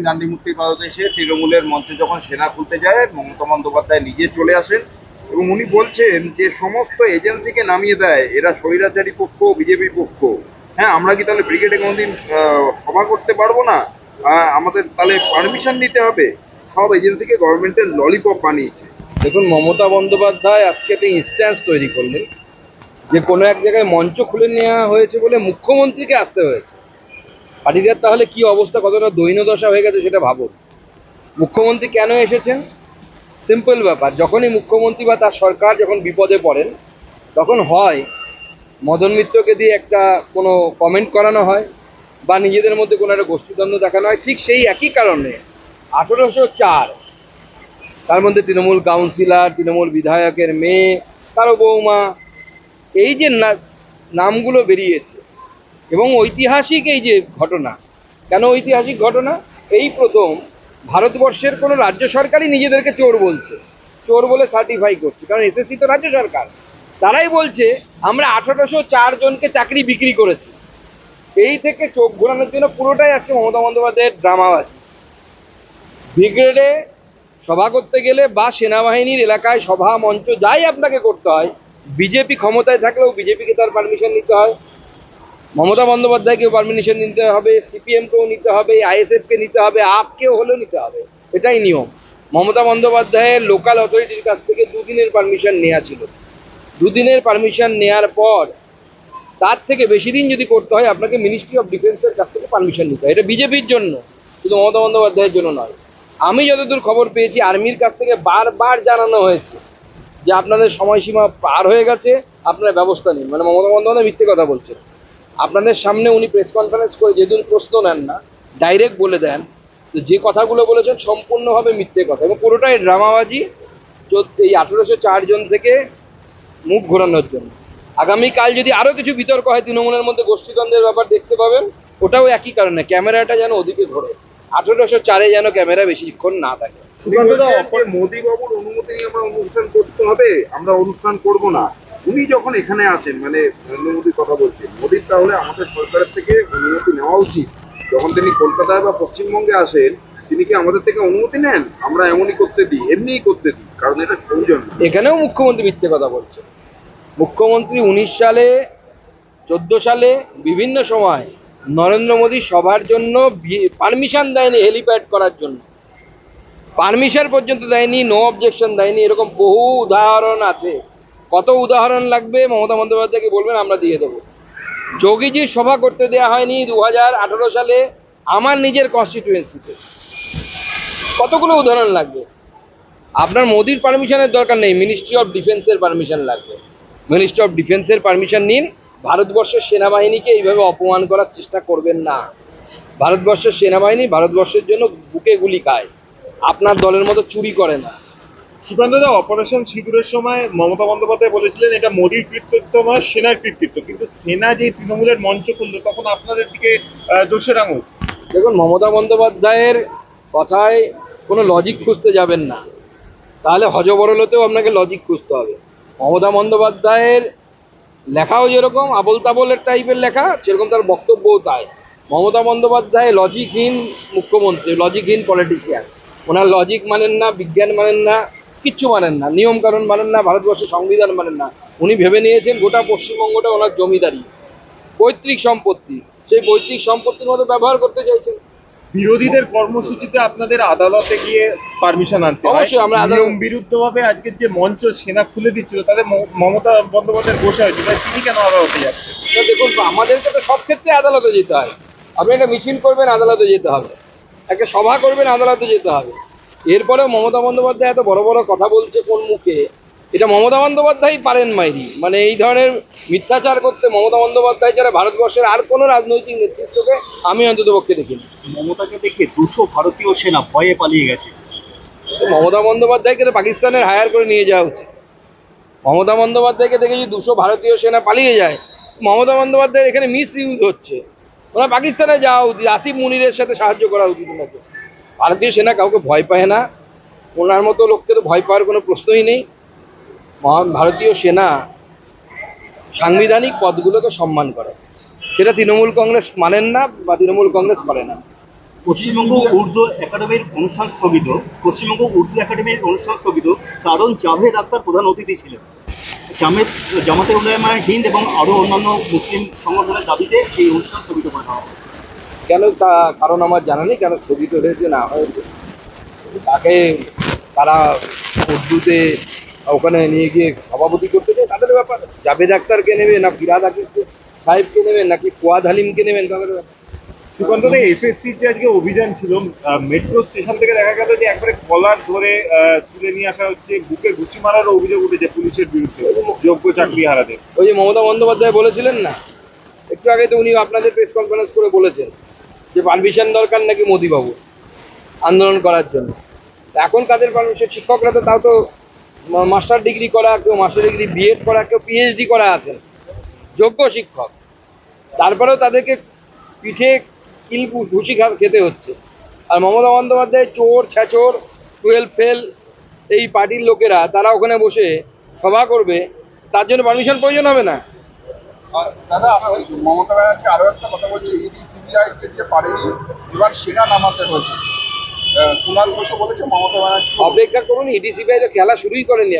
গান্ধী মূর্তির পাদদেশে তৃণমূলের মঞ্চ যখন সেনা খুলতে যায়, মমতা বন্দ্যোপাধ্যায় নিজে চলে আসেন এবং উনি বলছেন যে সমস্ত এজেন্সিকে নামিয়ে দেয়, এরা স্বৈরাচারী পক্ষ, বিজেপি পক্ষ। হ্যাঁ, আমরা কি তাহলে ব্রিগেডে কোনোদিন সভা করতে পারবো না? আমাদের তাহলে পারমিশন নিতে হবে? সব এজেন্সিকে গভর্নমেন্টের ললিপপ বানিয়েছে। দেখুন, মমতা বন্দ্যোপাধ্যায় আজকে একটা ইনস্ট্যান্স তৈরি করলেন যে কোনো এক জায়গায় মঞ্চ খুলে নেওয়া হয়েছে বলে মুখ্যমন্ত্রীকে আসতে হয়েছে। পার্টিদের তাহলে কি অবস্থা, কতটা দৈন্যদশা হয়ে গেছে সেটা ভাবুন। মুখ্যমন্ত্রী কেন এসেছেন? সিম্পল ব্যাপার, যখনই মুখ্যমন্ত্রী বা তার সরকার যখন বিপদে পড়েন তখন হয় মদন মিত্রকে দিয়ে একটা কোনো কমেন্ট করানো হয় বা নিজেদের মধ্যে কোনো একটা গোষ্ঠীদ্বন্দ্ব দেখানো হয়। ঠিক সেই একই কারণে 1804, তার মধ্যে তৃণমূল কাউন্সিলর, তৃণমূল বিধায়কের মেয়ে, কারো বৌমা, এই যে নামগুলো বেরিয়েছে এবং ঐতিহাসিক এই যে ঘটনা। কেন ঐতিহাসিক ঘটনা? এই প্রথম ভারতবর্ষের কোনো রাজ্য সরকারই নিজেদেরকে চোর বলছে, চোর বলে সার্টিফাই করছে। কারণ এসএসসি তো রাজ্য সরকার, তারাই বলছে আমরা 1804 জনকে চাকরি বিক্রি করেছি। এই থেকে চোখ ঘোরানোর জন্য পুরোটাই আজকে মমতা বন্দ্যোপাধ্যায়ের ড্রামাবাজি। ব্রিগেডে সভা করতে গেলে বা সেনাবাহিনীর এলাকায় সভা মঞ্চ যাই আপনাকে করতে হয়, বিজেপি ক্ষমতায় থাকলেও বিজেপিকে তার পারমিশন নিতে হয়, মমতা বন্দ্যোপাধ্যায়কেও পারমিশন নিতে হবে, সিপিএমকেও নিতে হবে, আইএসএফকে নিতে হবে, আপকেও হলেও নিতে হবে। এটাই নিয়ম। মমতা বন্দ্যোপাধ্যায়ের লোকাল অথরিটির কাছ থেকে দুদিনের পারমিশন নেওয়া ছিল। দুদিনের পারমিশন নেওয়ার পর তার থেকে বেশি দিন যদি করতে হয় আপনাকে মিনিস্ট্রি অফ ডিফেন্সের কাছ থেকে পারমিশন নিতে হয়। এটা বিজেপির জন্য, শুধু মমতা বন্দ্যোপাধ্যায়ের জন্য নয়। আমি যতদূর খবর পেয়েছি আর্মির কাছ থেকে বারবার জানানো হয়েছে যে আপনাদের সময়সীমা পার হয়ে গেছে, আপনারা ব্যবস্থা নিন। মানে মমতা বন্দ্যোপাধ্যায় মিথ্যে কথা বলছেন। আপনাদের সামনে উনি প্রেস কনফারেন্স করে যেদিন প্রশ্ন নেন না, ডাইরেক্ট বলে দেন যে কথাগুলো বলেছেন সম্পূর্ণভাবে মিথ্যে কথা এবং পুরোটাই ড্রামাবাজি, এই 1804 জন থেকে মুখ ঘোরানোর জন্য। আগামীকাল যদি আরো কিছু বিতর্ক হয় তৃণমূলের মধ্যে গোষ্ঠীদ্বন্দ্বের ব্যাপার দেখতে পাবেন, ওটাও একই কারণে, ক্যামেরাটা যেন ওদিকে ঘোরে। 1804-এ যেন ক্যামেরা বেশিক্ষণ না থাকে। মোদী বাবুর অনুমতি নিয়ে আমরা অনুষ্ঠান করতে হবে, আমরা অনুষ্ঠান করব না। উনি যখন এখানে আসেন, মানে নরেন্দ্র মোদীর কথা বলছেন, মোদীর তাহলে আমাদের সরকারের থেকে অনুমতি নেওয়া উচিত। যখন তিনি কলকাতায় বা পশ্চিমবঙ্গে আসেন, তিনি কি আমাদের থেকে অনুমতি নেন? আমরা এমনই করতে দিই, এমনিই করতে দিই, কারণ এটা সৌজন্য। এখানেও মুখ্যমন্ত্রী মিথ্যে কথা বলছে। মুখ্যমন্ত্রী 19 সালে, 14 সালে বিভিন্ন সময় নরেন্দ্র মোদী সভার জন্য পারমিশন দেয়নি, হেলিপ্যাড করার জন্য পারমিশন পর্যন্ত দেয়নি, নো অবজেকশন দেয়নি। এরকম বহু উদাহরণ আছে। কত উদাহরণ লাগবে মমতা বন্দ্যোপাধ্যায়কে বলবেন, আমরা দিয়ে দেবো। যোগীজির সভা করতে দেওয়া হয়নি 2018 সালে আমার নিজের কনস্টিটিউয়েন্সিতে। কতগুলো উদাহরণ লাগবে। আপনার মোদির পারমিশনের দরকার নেই, মিনিস্ট্রি অফ ডিফেন্সের পারমিশন লাগবে। মিনিস্ট্রি অফ ডিফেন্সের পারমিশন নিন। ভারতবর্ষের সেনাবাহিনীকে এইভাবে অপমান করার চেষ্টা করবেন না। ভারতবর্ষের সেনাবাহিনী ভারতবর্ষের জন্য বুকে গুলি খায়, আপনার দলের মতো চুরি করে না। সুকান্তদা, অপারেশন সিঁদুরের সময় মমতা বন্দ্যোপাধ্যায় বলেছিলেন এটা মোদির কৃতিত্ব নয়, সেনার কৃতিত্ব, কিন্তু সেনা যে তৃণমূলের মঞ্চ খুললো তখন আপনাদের দিকে দোষের আঙুল। দেখুন, মমতা বন্দ্যোপাধ্যায়ের কথায় কোনো লজিক খুঁজতে যাবেন না, তাহলে হজবরলতেও আপনাকে লজিক খুঁজতে হবে। মমতা বন্দ্যোপাধ্যায়ের লেখাও যেরকম আবোল তাবোলের টাইপের লেখা, সেরকম তার বক্তব্যও তাই। মমতা বন্দ্যোপাধ্যায় লজিকহীন মুখ্যমন্ত্রী, লজিকহীন পলিটিশিয়ান। ওনার লজিক মানেন না, বিজ্ঞান মানেন না, কিচ্ছু মানেন না, নিয়মকানুন মানেন না, ভারতবর্ষের সংবিধান মানেন না। উনি ভেবে নিয়েছেন গোটা পশ্চিমবঙ্গটা ওনার জমিদারি, পৈতৃক সম্পত্তি। সেই পৈতৃক সম্পত্তির মতো ব্যবহার করতে চাইছেন। বিরোধীদের কর্মসূচিতে আপনাদের আদালতে গিয়ে পারমিশন আনতে হয়। অবশ্যই আমরা নিয়ম বিরুদ্ধভাবে আজকের যে মঞ্চ সেনা খুলে দিচ্ছিল তাদের মমতা বন্দ্যোপাধ্যায়ের বসে হয়েছিল, তিনি কেন আদালতে যাচ্ছেন? দেখুন, আমাদেরকে তো সব ক্ষেত্রে আদালতে যেতে হয়। আপনি একটা মিছিল করবেন, আদালতে যেতে হবে। একটা সভা করবেন, আদালতে যেতে হবে। এরপরেও মমতা বন্দ্যোপাধ্যায় এত বড় বড় কথা বলছে কোন মুখে? এটা মমতা বন্দ্যোপাধ্যায় পারেন মাইরি। মানে এই ধরনের মিথ্যাচার করতে মমতা বন্দ্যোপাধ্যায় ছাড়া ভারতবর্ষের আর কোনো রাজনৈতিক নেতৃত্বকে আমি অন্তত পক্ষে দেখিনি। মমতাকে দেখে 200 ভারতীয় সেনা ভয়ে পালিয়ে গেছে। মমতা বন্দ্যোপাধ্যায়কে তো পাকিস্তানের হায়ার করে নিয়ে যাওয়া উচিত। মমতা বন্দ্যোপাধ্যায়কে দেখে যদি 200 ভারতীয় সেনা পালিয়ে যায়, মমতা বন্দ্যোপাধ্যায়ের এখানে মিস ইউজ হচ্ছে। ওনার পাকিস্তানে যাওয়া উচিত, আসিফ মুনিরের সাথে সাহায্য করা উচিত ওনাকে। ভারতীয় সেনা কাউকে ভয় পায় না, ওনার মতো লোককে তো ভয় পাওয়ার কোনো প্রশ্নই নেই। ভারতীয় সেনা সাংবিধানিক পদগুলোকে সম্মান করে, সেটা তৃণমূল কংগ্রেস মানেন না বা তৃণমূল কংগ্রেস করে না। পশ্চিমবঙ্গ উর্দু একাডেমির অনুষ্ঠান স্থগিত। পশ্চিমবঙ্গ উর্দু একাডেমির অনুষ্ঠান স্থগিত কারণ জাভেদ আখতার প্রধান অতিথি ছিলেন। জামাতে উলামা হিন্দ এবং আরও অন্যান্য মুসলিম সংগঠনের দাবিতে এই অনুষ্ঠান স্থগিত করে দেওয়া হয়। কেন তা কারণ আমার জানা নেই, কেন স্থগিত হয়েছে না হয়েছে। তাকে তারা উর্দুতে ওখানে নিয়ে গিয়ে সভাপতি করতে চায়, তাদের ব্যাপার। জাভেদ আখতারকে নেবে না ফিরহাদ হাকিম সাহেবকে নেবেন নাকি ফুয়াদ হালিমকে নেবেন, তাদের ব্যাপার। সুকান্ত দা, এসএসসির যে আজকে অভিযান ছিল, মেট্রো স্টেশন থেকে দেখা গেল যে একবারে কলার ধরে তুলে নিয়ে আসা হচ্ছে, বুকে ঘুষি মারার অভিযোগ উঠেছে পুলিশের বিরুদ্ধে যোগ্য চাকরি হারাতে। ওই যে মমতা বন্দ্যোপাধ্যায় বলেছিলেন না একটু আগে, তো উনি আপনাদের প্রেস কনফারেন্স করে বলেছেন যে পারমিশন দরকার নাকি মোদিবাবু আন্দোলন করার জন্য। এখন কাদের পারমিশন? শিক্ষকরা তো তাও তো মাস্টার ডিগ্রি করা, কেউ মাস্টার ডিগ্রি বিএড করা, কেউ পিএইচডি করা আছেন, যোগ্য শিক্ষক। তারপরেও তাদেরকে পিঠে কিল ঘুষি খেতে হচ্ছে। আর মমতা বন্দ্যোপাধ্যায় চোর ছ্যাচোর 12 ফেল এই পার্টির লোকেরা তারা ওখানে বসে সভা করবে, তার জন্য পারমিশন প্রয়োজন হবে না। দাদা, মমতা ব্যানার্জি আরো একটা কথা বলছে, ইডি সিবিআই কে দিয়ে পারেনি, এবার সেনা নামাতে হয়েছে। কুণাল ঘোষও বলেছে মমতা ব্যানার্জি। অপেক্ষা করুন, ইডি সিবিআই তো খেলা শুরুই করেনি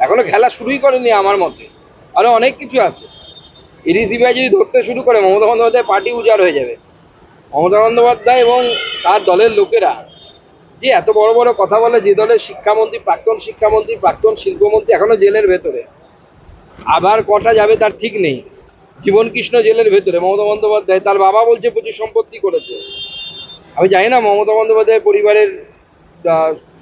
এখনো খেলা শুরুই করেনি আমার মতে। আরো অনেক কিছু আছে। ইডি সিবিআই যদি ধরতে শুরু করে, মমতা বন্দ্যোপাধ্যায় পার্টি উজাড় হয়ে যাবে। মমতা বন্দ্যোপাধ্যায় এবং তার দলের লোকেরা যে এত বড় বড় কথা বলে, যে দলের শিক্ষামন্ত্রী, প্রাক্তন শিল্পমন্ত্রী এখনো জেলের ভেতরে, আবার কটা যাবে তার ঠিক নেই। জীবন কৃষ্ণ জেলের ভেতরে, মমতা বন্দ্যোপাধ্যায় তার বাবা বলছে প্রচুর সম্পত্তি করেছে। আমি জানি না মমতা বন্দ্যোপাধ্যায়ের পরিবারের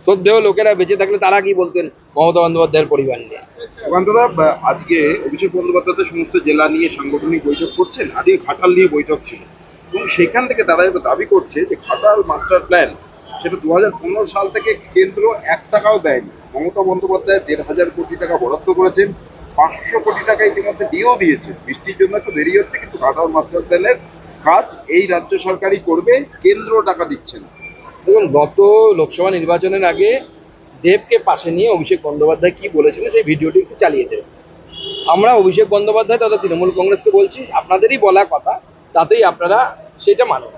শ্রদ্ধেয় লোকেরা বেঁচে থাকলে তারা কি বলতেন মমতা বন্দ্যোপাধ্যায়ের পরিবার নিয়ে। সুকান্তদা, আজকে অভিষেক বন্দ্যোপাধ্যায় সমস্ত জেলা নিয়ে সাংগঠনিক বৈঠক করছেন, আজকে ঘাটাল নিয়ে বৈঠক ছিল, এবং সেখান থেকে তারা এবার দাবি করছে যে ঘাটাল মাস্টার প্ল্যান সেটা 2015 সাল থেকে কেন্দ্র 1 টাকাও দেয়নি। মমতা বন্দ্যোপাধ্যায় 1,500 কোটি টাকা বরাদ্দ করেছেন, 500 কোটি টাকা ইতিমধ্যে দিয়েও দিয়েছে। বৃষ্টির জন্য একটু দেরি হচ্ছে, কিন্তু ঘাটাল মাস্টার প্ল্যানের কাজ এই রাজ্য সরকারই করবে, কেন্দ্র টাকা দিচ্ছে না। দেখুন, গত লোকসভা নির্বাচনের আগে দেবকে পাশে নিয়ে অভিষেক বন্দ্যোপাধ্যায় কি বলেছিলেন সেই ভিডিওটি একটু চালিয়ে দেবেন। আমরা অভিষেক বন্দ্যোপাধ্যায় তথা তৃণমূল কংগ্রেসকে বলছি, আপনাদেরই বলা কথা, তাতেই আপনারা সেটা মানুন।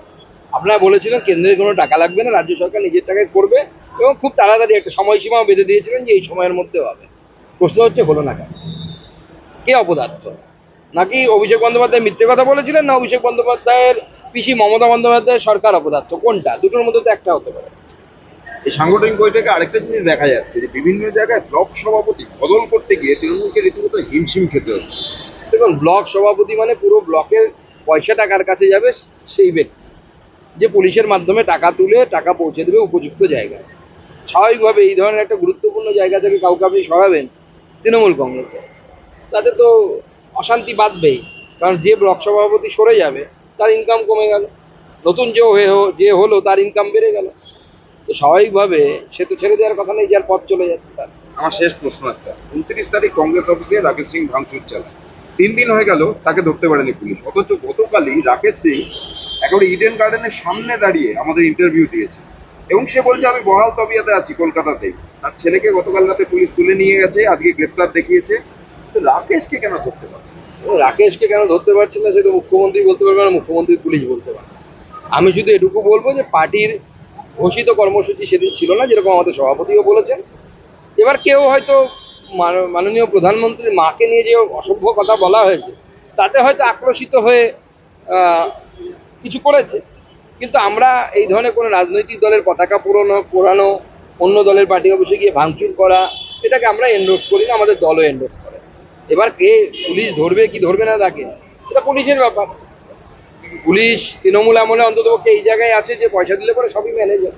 আপনারা বলেছিলেন কেন্দ্রের কোনো টাকা লাগবে না, রাজ্য সরকার নিজের টাকায় করবে, এবং খুব তাড়াতাড়ি একটা সময়সীমাও বেঁধে দিয়েছিলেন যে এই সময়ের মধ্যে হবে। প্রশ্ন হচ্ছে হলো না কেন? কে অপদার্থ? নাকি অভিষেক বন্দ্যোপাধ্যায় মিথ্যে কথা বলেছিলেন, না অভিষেক বন্দ্যোপাধ্যায়ের পিসি মমতা বন্দ্যোপাধ্যায়ের সরকার অপদার্থ? কোনটা? দুটোর মধ্যে তো একটা হতে পারে। এই সাংগঠনিক বৈঠকে আরেকটা জিনিস দেখা যাচ্ছে যে বিভিন্ন জায়গায় ব্লক সভাপতি বদল করতে গিয়ে তৃণমূলকে রীতিমতো হিমশিম খেতে হচ্ছে। দেখুন, ব্লক সভাপতি মানে পুরো ব্লকের পয়সা টাকার কাছে যাবে সেই ব্যক্তি, যে পুলিশের মাধ্যমে টাকা তুলে টাকা পৌঁছে দেবে উপযুক্ত জায়গায়। স্বাভাবিকভাবে এই ধরনের একটা গুরুত্বপূর্ণ জায়গা থেকে কাউকে আপনি সরাবেন তৃণমূল কংগ্রেসে, তাতে তো অশান্তি বাঁধবেই। কারণ যে ব্লক সভাপতি সরে যাবে তার ইনকাম কমে গেল, নতুন যে হলো তার ইনকাম বেড়ে গেল, তো স্বাভাবিকভাবে সে তো ছেড়ে দেওয়ার কথা নেই, যার পথ চলে যাচ্ছে তার। আমার শেষ প্রশ্ন একটা, 29 তারিখ কংগ্রেস অফিসে রাকেশ সিং ভাঙচুর চালায়, 3 দিন হয়ে গেল তাকে ধরতে পারেনি পুলিশ, অথচ গতকালই রাকেশ সিং একেবারে ইডেন গার্ডেনের সামনে দাঁড়িয়ে আমাদের ইন্টারভিউ দিয়েছে, এবং সে বলছে আমি বহাল তবিয়াতে আছি কলকাতাতেই। তার ছেলেকে গতকাল রাতে পুলিশ তুলে নিয়ে গেছে, আজকে গ্রেপ্তার দেখিয়েছে। তো রাকেশকে কেন ধরতে পারছে? রাকেশকে কেন ধরতে পারছে না সেটা মুখ্যমন্ত্রী বলতে পারবে না, মুখ্যমন্ত্রী পুলিশ বলতে পারবে। আমি শুধু এটুকু বলবো যে পার্টির ঘোষিত কর্মসূচি সেদিন ছিল না, যেরকম আমাদের সভাপতিও বলেছেন। এবার কেউ হয়তো মাননীয় প্রধানমন্ত্রীর মাকে নিয়ে যে অসভ্য কথা বলা হয়েছে তাতে হয়তো আক্রোশিত হয়ে কিছু করেছে, কিন্তু আমরা এই ধরনের কোনো রাজনৈতিক দলের পতাকা পোড়ানো, অন্য দলের পার্টি অফিসে গিয়ে ভাঙচুর করা, এটাকে আমরা এন্ডোর্স করি না, আমাদের দলও এন্ডোর্স করে। এবার কে পুলিশ ধরবে কি ধরবে না তাকে, এটা পুলিশের ব্যাপার। পুলিশ তৃণমূল আমলে অন্ততপক্ষে এই জায়গায় আছে যে পয়সা দিলে পরে সবই ম্যানেজ হয়।